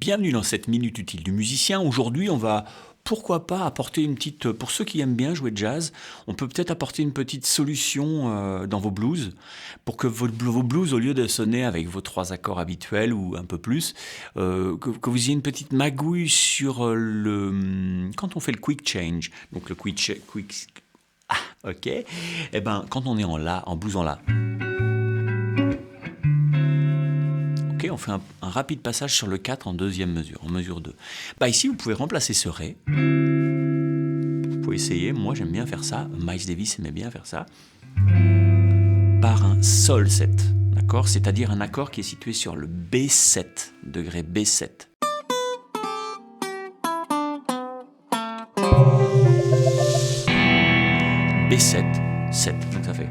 Bienvenue dans cette minute utile du musicien. Aujourd'hui, on va, pourquoi pas, apporter une petite... Pour ceux qui aiment bien jouer de jazz, on peut peut-être apporter une petite solution dans vos blues, pour que vos blues, au lieu de sonner avec vos 3 accords habituels ou un peu plus, que vous ayez une petite magouille sur le... Quand on fait le quick change, donc le quick... Ah, ok. Eh ben, quand on est en La, en blues en La... On fait un rapide passage sur le 4 en deuxième mesure, en mesure 2. Bah ici, vous pouvez remplacer ce Ré. Vous pouvez essayer, moi j'aime bien faire ça, Miles Davis aimait bien faire ça, par un Sol 7, d'accord ? C'est-à-dire un accord qui est situé sur le B7, degré B7. B7, 7, donc ça fait...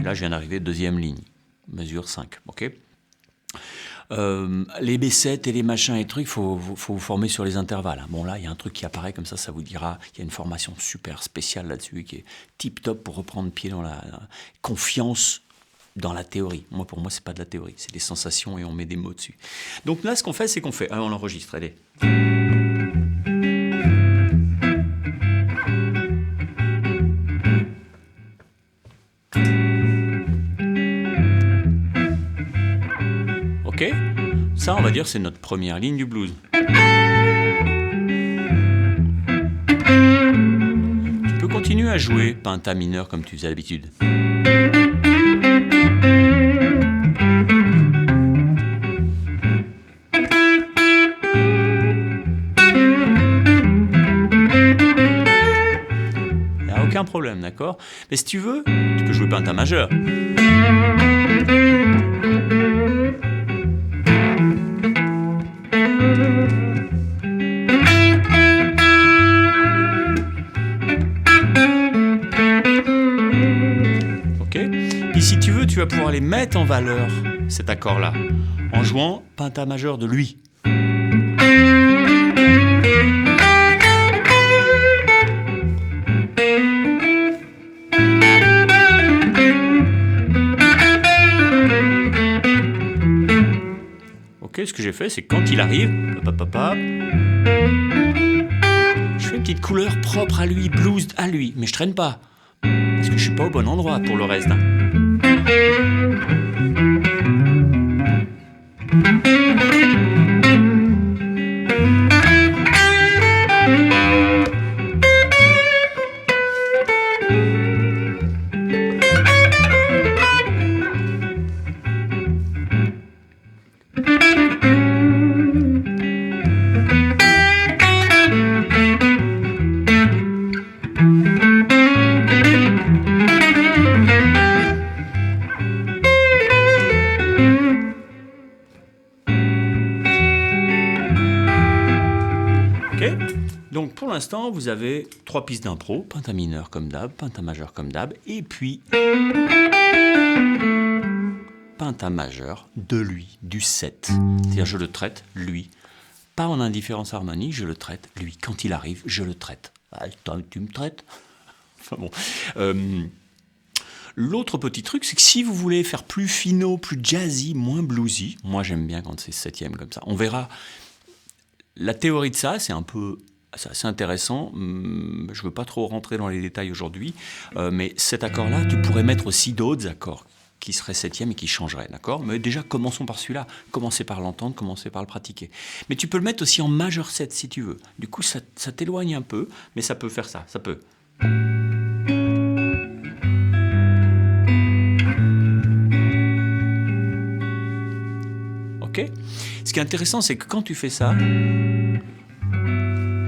Là, je viens d'arriver deuxième ligne, mesure 5, ok ? Les B7 et les machins et trucs, faut vous former sur les intervalles. Bon, là, il y a un truc qui apparaît comme ça vous dira, il y a une formation super spéciale là-dessus qui est tip-top pour reprendre pied dans la confiance dans la théorie. Pour moi, c'est pas de la théorie, c'est des sensations et on met des mots dessus. Donc là, ce qu'on fait, on enregistre, allez. Ok, ça on va dire c'est notre première ligne du blues. Tu peux continuer à jouer penta mineur comme tu faisais d'habitude. Il n'y a aucun problème, d'accord ? Mais si tu veux, tu peux jouer penta majeur. Et si tu veux, tu vas pouvoir les mettre en valeur, cet accord-là, en jouant penta majeur de lui. Ok, ce que j'ai fait, c'est que quand il arrive, je fais une petite couleur propre à lui, blues à lui, mais je traîne pas, parce que je suis pas au bon endroit pour le reste. Donc pour l'instant, vous avez 3 pistes d'impro, penta mineur comme d'hab, penta majeur comme d'hab, et puis penta majeur de lui, du 7. C'est-à-dire je le traite, lui. Pas en indifférence harmonie, je le traite, lui. Quand il arrive, je le traite. Ah, tu me traites ? Enfin bon. L'autre petit truc, c'est que si vous voulez faire plus finaux, plus jazzy, moins bluesy, moi j'aime bien quand c'est 7e comme ça. On verra. La théorie de ça, c'est un peu... C'est assez intéressant, je ne veux pas trop rentrer dans les détails aujourd'hui, mais cet accord-là, tu pourrais mettre aussi d'autres accords qui seraient 7e et qui changeraient, d'accord ? Mais déjà, commençons par celui-là, commencez par l'entendre, commencez par le pratiquer. Mais tu peux le mettre aussi en majeur 7 si tu veux. Du coup, ça t'éloigne un peu, mais ça peut faire ça, ça peut. Ok ? Ce qui est intéressant, c'est que quand tu fais ça,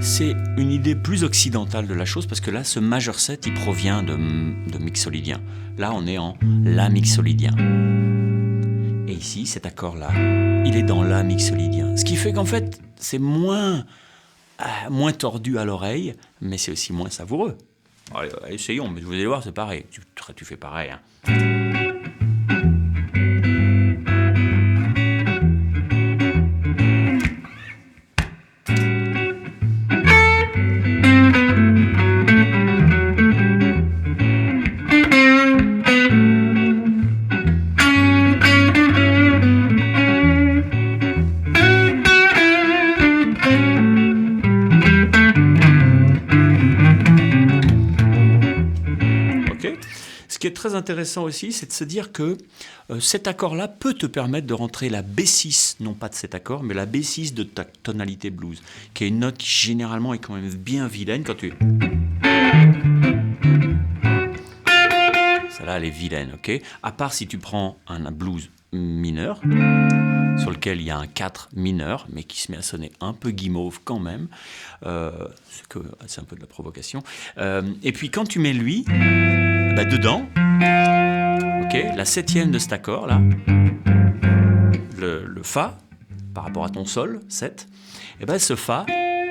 c'est une idée plus occidentale de la chose, parce que là, ce majeur 7, il provient de mixolydien. Là, on est en La mixolydien. Et ici, cet accord-là, il est dans La mixolydien. Ce qui fait qu'en fait, c'est moins tordu à l'oreille, mais c'est aussi moins savoureux. Allez, essayons, mais vous allez voir, c'est pareil. Tu fais pareil, hein. ok ? Ce qui est très intéressant aussi, c'est de se dire que cet accord-là peut te permettre de rentrer la B6, non pas de cet accord, mais la B6 de ta tonalité blues, qui est une note qui généralement est quand même bien vilaine quand tu... Celle-là, elle est vilaine, ok ? À part si tu prends un blues mineur, sur lequel il y a un 4 mineur, mais qui se met à sonner un peu guimauve quand même. C'est un peu de la provocation. Et puis quand tu mets lui, dedans, ok, la septième de cet accord, là, le Fa, par rapport à ton Sol, 7, et ce Fa,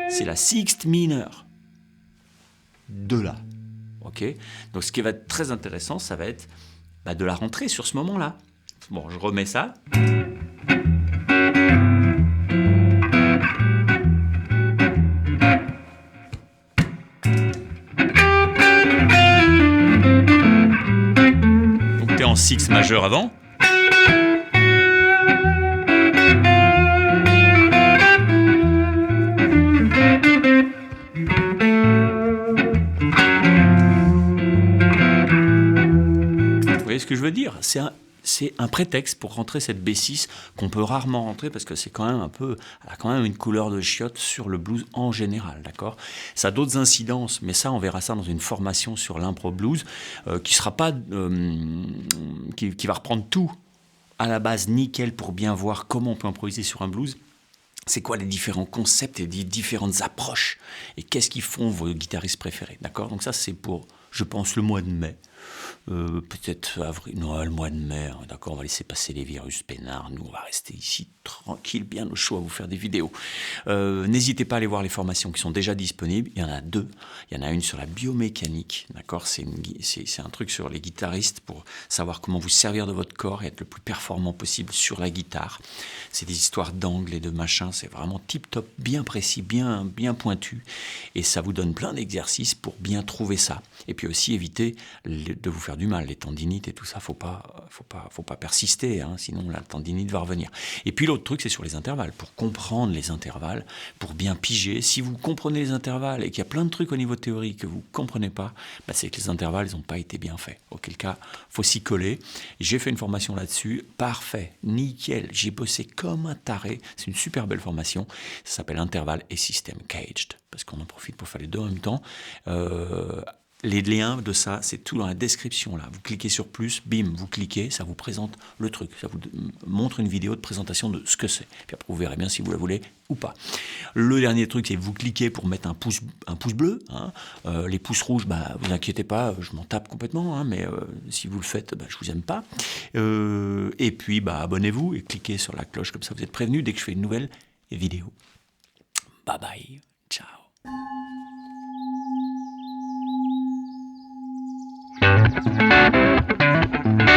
c'est la sixte mineure de là. Ok ? Donc ce qui va être très intéressant, ça va être de la rentrer sur ce moment-là. Bon, je remets ça. Donc tu es en 6 majeur avant. Vous voyez ce que je veux dire ? C'est un prétexte pour rentrer cette B6 qu'on peut rarement rentrer parce que c'est quand même elle a quand même une couleur de chiotte sur le blues en général, d'accord ? Ça a d'autres incidences, mais ça, on verra ça dans une formation sur l'impro blues qui sera pas, qui va reprendre tout à la base nickel pour bien voir comment on peut improviser sur un blues. C'est quoi les différents concepts et les différentes approches et qu'est-ce qu'ils font vos guitaristes préférés, d'accord ? Donc ça, c'est pour, je pense, le mois de mai. Peut-être avril, non, le mois de mai, hein, d'accord, on va laisser passer les virus peinards, nous on va rester ici tranquille, bien au chaud à vous faire des vidéos. N'hésitez pas à aller voir les formations qui sont déjà disponibles, il y en a 2, il y en a une sur la biomécanique, d'accord, c'est un truc sur les guitaristes pour savoir comment vous servir de votre corps et être le plus performant possible sur la guitare. C'est des histoires d'angles et de machins, c'est vraiment tip-top, bien précis, bien pointu, et ça vous donne plein d'exercices pour bien trouver ça. Et puis aussi éviter de vous faire du mal, les tendinites et tout ça, faut pas persister, hein, sinon la tendinite va revenir. Et puis l'autre truc, c'est sur les intervalles, pour comprendre les intervalles, pour bien piger. Si vous comprenez les intervalles et qu'il y a plein de trucs au niveau théorique que vous comprenez pas, c'est que les intervalles n'ont pas été bien faits. Auquel cas, faut s'y coller. J'ai fait une formation là-dessus, parfait, nickel, j'ai bossé comme un taré, c'est une super belle formation, ça s'appelle Interval et System Caged, parce qu'on en profite pour faire les deux en même temps. Les liens de ça, c'est tout dans la description là. Vous cliquez sur plus, bim, vous cliquez, ça vous présente le truc. Ça vous montre une vidéo de présentation de ce que c'est. Puis après, vous verrez bien si vous la voulez ou pas. Le dernier truc, c'est vous cliquez pour mettre un pouce bleu. Hein. Les pouces rouges, vous inquiétez pas, je m'en tape complètement. Hein, mais si vous le faites, je vous aime pas. Et puis, abonnez-vous et cliquez sur la cloche, comme ça vous êtes prévenus dès que je fais une nouvelle vidéo. Bye bye, ciao. Thank you.